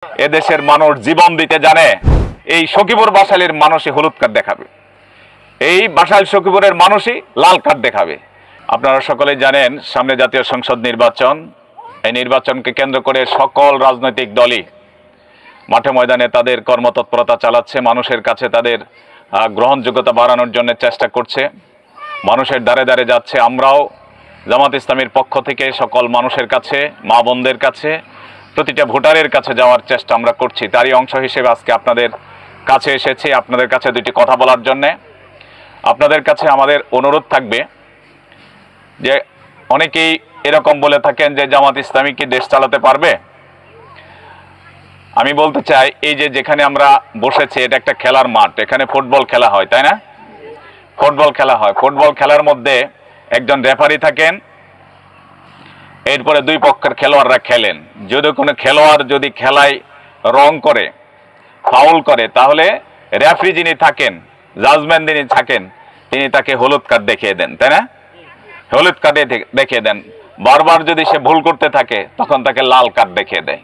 এদেশের মানুষ জীবন দিতে জানে, এই সখীপুর বাসাইলের মানুষই হলুদ কার্ড দেখাবে, এই বাসাইল সখীপুরের মানুষই লাল কার্ড দেখাবে। আপনারা সকলেই জানেন সামনে জাতীয় সংসদ নির্বাচন। এই নির্বাচনকে কেন্দ্র করে সকল রাজনৈতিক দলই মাঠে ময়দানে তাদের কর্মতৎপরতা চালাচ্ছে, মানুষের কাছে তাদের গ্রহণযোগ্যতা বাড়ানোর জন্য চেষ্টা করছে, মানুষের দ্বারে দ্বারে যাচ্ছে। আমরাও জামাত ইসলামীর পক্ষ থেকে সকল মানুষের কাছে, মা বোনদের কাছে, প্রতিটা ভোটারের কাছে যাওয়ার চেষ্টা আমরা করছি। তারই অংশ হিসেবে আজকে আপনাদের কাছে এসেছি, আপনাদের কাছে দুইটি কথা বলার জন্যে। আপনাদের কাছে আমাদের অনুরোধ থাকবে যে অনেকেই এরকম বলে থাকেন যে জামাত ইসলামী কি দেশ চালাতে পারবে। আমি বলতে চাই, এই যে যেখানে আমরা বসেছি এটা একটা খেলার মাঠ, এখানে ফুটবল খেলা হয়, তাই না? ফুটবল খেলা হয়। ফুটবল খেলার মধ্যে একজন রেফারি থাকেন, এরপরে দুই পক্ষের খেলোয়াড়রা খেলেন। যদি কোনো খেলোয়াড় যদি খেলায় রং করে, ফাউল করে, তাহলে রেফারি যিনি থাকেন, জাজমেন্ট যিনি থাকেন, তিনি তাকে হলুদ কার্ড দেখিয়ে দেন, তাই না? হলুদ কার্ডে দেখিয়ে দেন। বারবার যদি সে ভুল করতে থাকে তখন তাকে লাল কার্ড দেখিয়ে দেয়।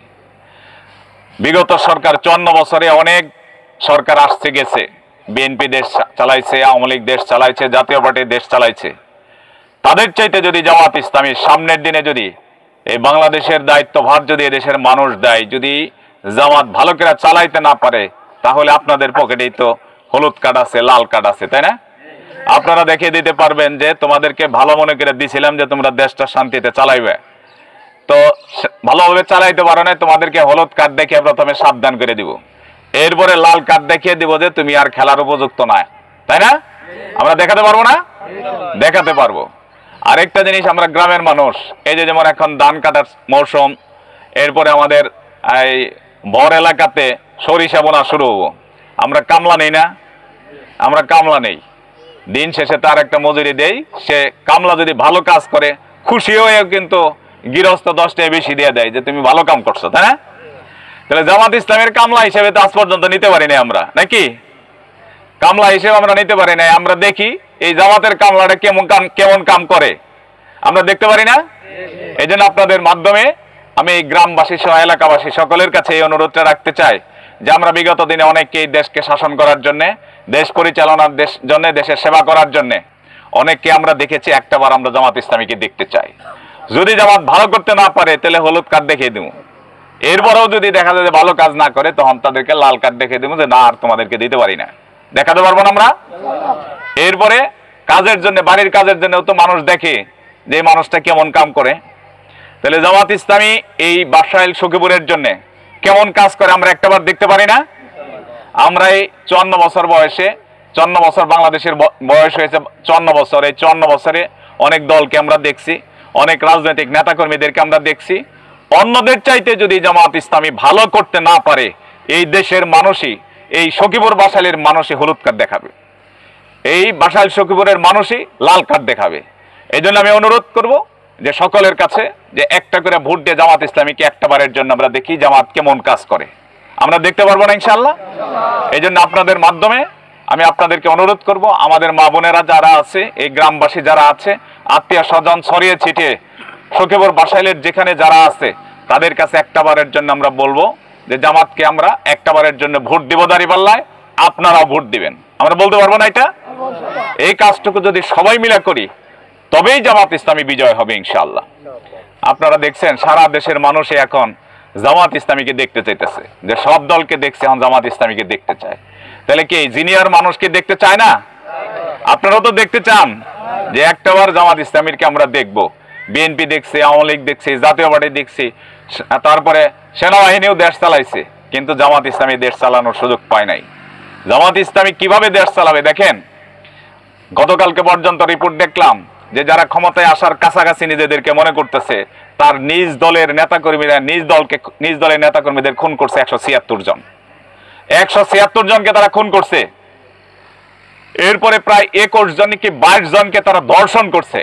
বিগত সরকার 54 বছরে অনেক সরকার আসছে গেছে, বিএনপি দেশ চালাইছে, আওয়ামী লীগ দেশ চালাইছে, জাতীয় পার্টি দেশ চালাইছে। তাদের চাইতে যদি জামাত ইসলামী সামনের দিনে যদি এই বাংলাদেশের দায়িত্বভার যদি এদেশের মানুষ দেয়, যদি জামাত ভালো করে চালাইতে না পারে, তাহলে আপনাদের পকেটেই তো হলুদ কার্ড আছে, লাল কার্ড আছে, তাই না? আপনারা দেখিয়ে দিতে পারবেন যে তোমাদেরকে ভালো মনে করে দিছিলাম যে তোমরা দেশটা শান্তিতে চালাইবে, তো ভালোভাবে চালাইতে পারো না, তোমাদেরকে হলুদ কার্ড দেখিয়ে প্রথমে সাবধান করে দিব, এরপরে লাল কার্ড দেখিয়ে দিব যে তুমি আর খেলার উপযুক্ত না, তাই না? আমরা দেখাতে পারবো না? দেখাতে পারবো। আরেকটা জিনিস, আমরা গ্রামের মানুষ, এই যে যেমন এখন ধান কাটার মৌসুম, এরপরে আমাদের এই বর এলাকাতে সরিষা বোনা শুরু হবো, আমরা কামলা নেই না? আমরা কামলা নেই, দিন শেষে তার একটা মজুরি দেই। সে কামলা যদি ভালো কাজ করে খুশি হয়ে কিন্তু গৃহস্থ 10 টাকা বেশি দিয়ে দেয় যে তুমি ভালো কাম করছো, তাই না? তাহলে জামাত ইসলামের কামলা হিসেবে তো আজ পর্যন্ত নিতে পারি নাই আমরা, নাকি? কামলা হিসেবে আমরা নিতে পারি নাই। আমরা দেখি এই জামাতের কামলাটা কেমন কাম করে, আমরা দেখতে পারি না? এই জন্য আপনাদের মাধ্যমে আমি গ্রামবাসী সহ এলাকাবাসী সকলের কাছে এই অনুরোধটা রাখতে চাই যে আমরা বিগত দিনে অনেককে এই দেশকে শাসন করার জন্য, দেশ পরিচালনার জন্য, দেশের সেবা করার জন্য অনেককে আমরা দেখেছি। একটাবার আমরা জামাত ইসলামীকে দেখতে চাই। যদি জামাত ভালো করতে না পারে তাহলে হলুদ কার্ড দেখিয়ে দেবো, এরপরেও যদি দেখা যায় যে ভালো কাজ না করে তখন তাদেরকে লাল কার্ড দেখিয়ে দেবো যে না, আর তোমাদেরকে দিতে পারি না, দেখাতে পারবো না আমরা। এরপরে কাজের জন্য, বাড়ির কাজের জন্য তো মানুষ দেখে যে মানুষটা কেমন কাম করে। তাহলে জামাত ইসলামী এই বাসাইল সখীপুরের জন্য কেমন কাজ করে আমরা একটাবার দেখতে পারি না? আমরা এই 54 বছর বয়সে, 54 বছর বাংলাদেশের বয়স হয়েছে, 54 বছর, এই 54 বছরে অনেক দলকে আমরা দেখছি, অনেক রাজনৈতিক নেতাকর্মীদেরকে আমরা দেখছি। অন্যদের চাইতে যদি জামাত ইসলামী ভালো করতে না পারে, এই দেশের মানুষই, এই সখীপুর বাসাইলের মানুষই হলুদ কার্ড দেখাবে, এই বাসাইল সখীপুরের মানুষই লাল কার্ড দেখাবে। এই জন্য আমি অনুরোধ করব যে সকলের কাছে যে একটা করে ভোট দিয়ে জামাত ইসলামীকে একটা বারের জন্য আমরা দেখি জামাত কেমন কাজ করে। আমরা দেখতে পারবো না ইনশাআল্লাহ? এই জন্য আপনাদের মাধ্যমে আমি আপনাদেরকে অনুরোধ করব, আমাদের মা বোনেরা যারা আছে, এই গ্রামবাসী যারা আছে, আত্মীয় স্বজন ছড়িয়ে ছিটিয়ে সখীপুর বাসাইলের যেখানে যারা আছে, তাদের কাছে একটা বারের জন্য আমরা বলবো যে জামাতকে আমরা একটা বারের জন্য ভোট দিব দাঁড়িপাল্লায়, আপনারাও ভোট দিবেন। আমরা বলতে পারবো না এটা? এই কাজটুকু যদি সবাই মিলে করি তবেই জামাত ইসলামী বিজয় হবে ইনশাআল্লাহ। আপনারা দেখছেন সারা দেশের মানুষই এখন জামাত ইসলামীকে দেখতে চাইতেছে, যে সব দলকে দেখছে, এখন জামাত ইসলামীকে দেখতে চায়। তাহলে কি জিনিয়ার মানুষকে দেখতে চায় না? আপনারাও তো দেখতে চান যে একটাবার জামাত ইসলামীকে আমরা দেখবো। বিএনপি দেখছে, আওয়ামী লীগ দেখছে, জাতীয় পার্টি দেখছি, তারপরে সেনাবাহিনীও দেশ চালাইছে, কিন্তু জামাত ইসলামী দেশ চালানোর সুযোগ পায় নাই। জামাত ইসলামী কিভাবে দেশ চালাবে দেখেন, গতকালকে পর্যন্ত রিপোর্ট দেখলাম যে যারা ক্ষমতায় আসার কাছাকাছি নিজেদেরকে মনে করতেছে, তার নিজ দলের নেতাকর্মীরা নিজ দলের নেতাকর্মীদের খুন করছে 176 জন। 176 জনকে তারা খুন করছে। এরপরে প্রায় 21 জন কি 22 জনকে তারা ধর্ষণ করছে।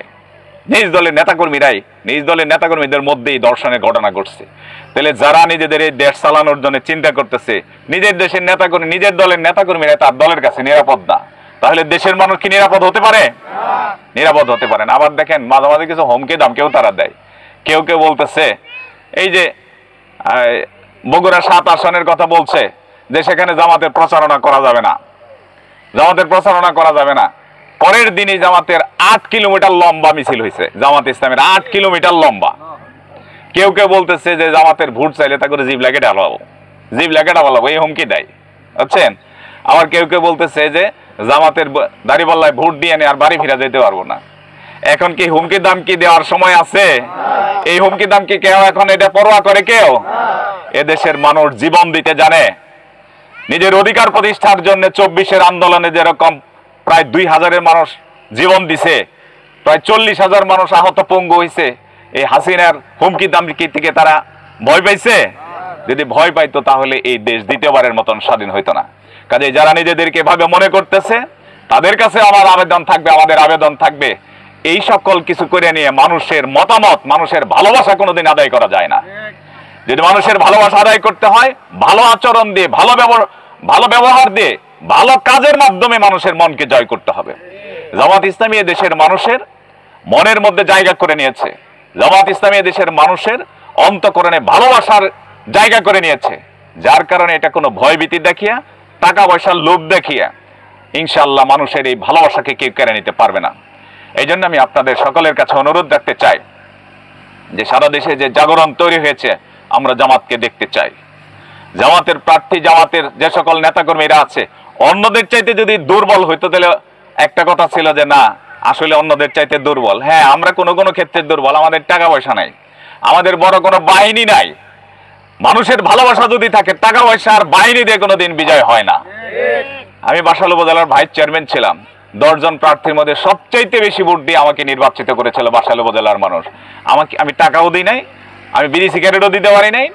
নিজ দলের নেতাকর্মীরাই, নিজ দলের নেতাকর্মীদের মধ্যেই ধর্ষণের ঘটনা ঘটছে। তাহলে যারা নিজেদের এই দেশ চালানোর জন্য চিন্তা করতেছে, নিজের দেশের নেতাকর্মী, নিজের দলের নেতাকর্মীরা তার দলের কাছে নিরাপদ না, তাহলে দেশের মানুষ কি নিরাপদ হতে পারে? নিরাপদ হতে পারে না। আবার দেখেন মাঝে মাঝে কিছু হুমকি দামকেও তারা দেয়। কেউ কেউ বলতেছে এই যে বগুড়া 7 আসনের কথা বলছে যে সেখানে জামাতের প্রচারণা করা যাবে না, জামাতের প্রচারণা করা যাবে না। পরের দিনই জামাতের 8 কিলোমিটার লম্বা মিছিল হয়েছে, জামাত ইসলামের 8 কিলোমিটার লম্বা। কেউ কেউ বলতেছে যে জামাতের ভোট চাইলে তা করে জিভ লাগে ডালাবো, জিভ লাগে ডালাবো, এই হুমকি দেয়, বুঝছেন। আবার কেউ কেউ বলতেছে যে জামাতের দাড়িপাল্লায় ভোট দিয়ে নিয়ে আর বাড়ি ফিরে যেতে পারবো না। এখন কি হুমকি দামকি দেওয়ার সময় আছে? এই হুমকি দামকি কেউ এখন এটা পরোয়া করে? কেউ? এদেশের মানুষ জীবন দিতে জানে। নিজের অধিকার প্রতিষ্ঠার জন্য 24-এর আন্দোলনে যেরকম প্রায় 2000-এর মানুষ জীবন দিছে, প্রায় 40,000 মানুষ আহত পঙ্গু হয়েছে, এই হাসিনার হুমকি দামকি থেকে তারা ভয় পাইছে? যদি ভয় পাইতো তাহলে এই দেশ দ্বিতীয়বারের মতন স্বাধীন হইতো না। কাজে যারা নিজেদেরকে এভাবে মনে করতেছে তাদের কাছে আমার আবেদন থাকবে, আমাদের আবেদন থাকবে, এই সকল কিছু করে নিয়ে মানুষের মতামত, মানুষের ভালোবাসা কোনোদিন আদায় করা যায় না। যদি মানুষের ভালোবাসা আদায় করতে হয় ভালো আচরণ দিয়ে, ভালো ব্যবহার দিয়ে, ভালো কাজের মাধ্যমে মানুষের মনকে জয় করতে হবে। জামাত ইসলামী দেশের মানুষের মনের মধ্যে জায়গা করে নিয়েছে, জামাত ইসলামী দেশের মানুষের অন্তঃকরণে ভালোবাসার জায়গা করে নিয়েছে। যার কারণে এটা কোনো ভয়ভীতি দেখিয়া, টাকা পয়সার লোভ দেখিয়া ইনশাআল্লাহ মানুষের এই ভালোবাসাকে কেউ কেড়ে নিতে পারবে না। এই জন্য আমি আপনাদের সকলের কাছে অনুরোধ রাখতে চাই যে সারা দেশে যে জাগরণ তৈরি হয়েছে আমরা জামাতকে দেখতে চাই। জামাতের প্রার্থী, জামাতের যে সকল নেতাকর্মীরা আছে অন্যদের চাইতে যদি দুর্বল হইতো তাহলে একটা কথা ছিল যে না আসলে অন্যদের চাইতে দুর্বল। হ্যাঁ, আমরা কোনো কোনো ক্ষেত্রে দুর্বল, আমাদের টাকা পয়সা নাই, আমাদের বড় কোনো বাহিনী নাই। মানুষের ভালোবাসা যদি থাকে টাকা পয়সা আর বাহিনী দিয়ে কোনোদিন বিজয় হয় না। আমি বাসাইল উপজেলার ভাইস চেয়ারম্যান ছিলাম, 10 জন প্রার্থীর মধ্যে সবচাইতে বেশি ভোট দিয়ে আমাকে নির্বাচিত করেছিল বাসাইল উপজেলার মানুষ। আমি টাকাও দিই নাই, আমি বিড়ি সিগারেটও দিতে পারি নাই,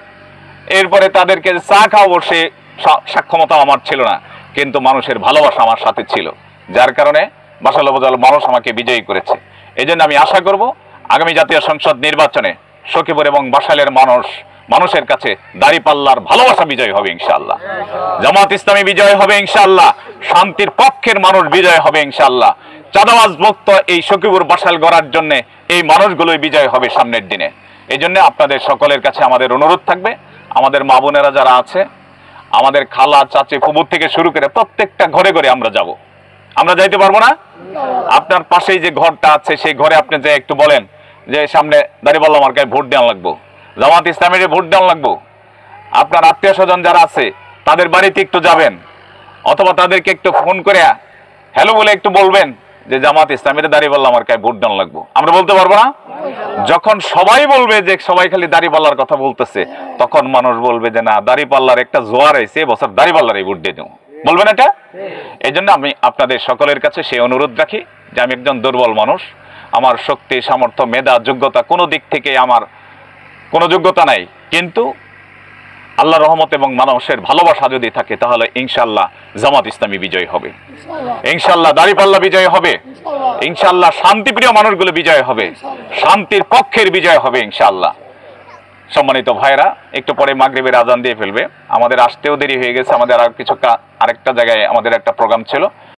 এরপরে তাদেরকে চা খাওয়াবো সে সক্ষমতা আমার ছিল না, কিন্তু মানুষের ভালোবাসা আমার সাথে ছিল, যার কারণে বাসাইল উপজেলার মানুষ আমাকে বিজয়ী করেছে। এই জন্য আমি আশা করব আগামী জাতীয় সংসদ নির্বাচনে সখীপুর এবং বাসাইলের মানুষের কাছে দাড়িপাল্লার ভালোবাসা বিজয় হবে ইনশাআল্লাহ, জামাত ইসলামী বিজয় হবে ইনশাআল্লাহ, শান্তির পক্ষের মানুষ বিজয় হবে ইনশাআল্লাহ, চাঁদাবাজ মুক্ত এই সখীপুর বাসাইল গড়ার জন্য এই মানুষগুলোই বিজয় হবে সামনের দিনে। এই জন্য আপনাদের সকলের কাছে আমাদের অনুরোধ থাকবে, আমাদের মা বোনেরা যারা আছে, আমাদের খালা চাচি ফুবুর থেকে শুরু করে প্রত্যেকটা ঘরে ঘরে আমরা যাব। আমরা যাইতে পারবো না? আপনার পাশেই যে ঘরটা আছে সেই ঘরে আপনি যে একটু বলেন যে সামনে দাড়িপাল্লা মার্কায় ভোট দেওয়া লাগবো, জামাত ইসলামের ভোট দেওয়া লাগবো। আপনার আত্মীয় স্বজন যারা আছে তাদের বাড়িতে একটু যাবেন, অথবা তাদেরকে একটু ফোন করে হ্যালো বলে একটু বলবেন যে জামাত ইসলামের দাড়িপাল্লা মার্কায় ভোট দেওয়া লাগবো। আমরা বলতে পারবো না? যখন সবাই বলবে যে সবাই খালি দাড়িপাল্লার কথা বলতেছে, তখন মানুষ বলবে যে না দাড়িপাল্লার একটা জোয়ার হয়েছে, এবছর দাড়িপাল্লার ভোট দিয়ে দেবো, বলবেন এটা? এই জন্য আমি আপনাদের সকলের কাছে সেই অনুরোধ রাখি যে আমি একজন দুর্বল মানুষ, আমার শক্তি সামর্থ্য মেধা যোগ্যতা কোনো দিক থেকে আমার কোনো যোগ্যতা নাই, কিন্তু আল্লাহর রহমত এবং মানুষের ভালোবাসা যদি থাকে তাহলে ইনশাআল্লাহ জামাত ইসলামী বিজয় হবে, ইনশাআল্লাহ দাড়িপাল্লা বিজয় হবে, ইনশাআল্লাহ শান্তিপ্রিয় মানুষগুলো বিজয় হবে, শান্তির পক্ষের বিজয় হবে ইনশাআল্লাহ। সম্মানিত ভাইরা, একটু পরে মাগরিবের আজান দিয়ে ফেলবে, আমাদের আসতেও দেরি হয়ে গেছে, আমাদের আরেকটা জায়গায় আমাদের একটা প্রোগ্রাম ছিল।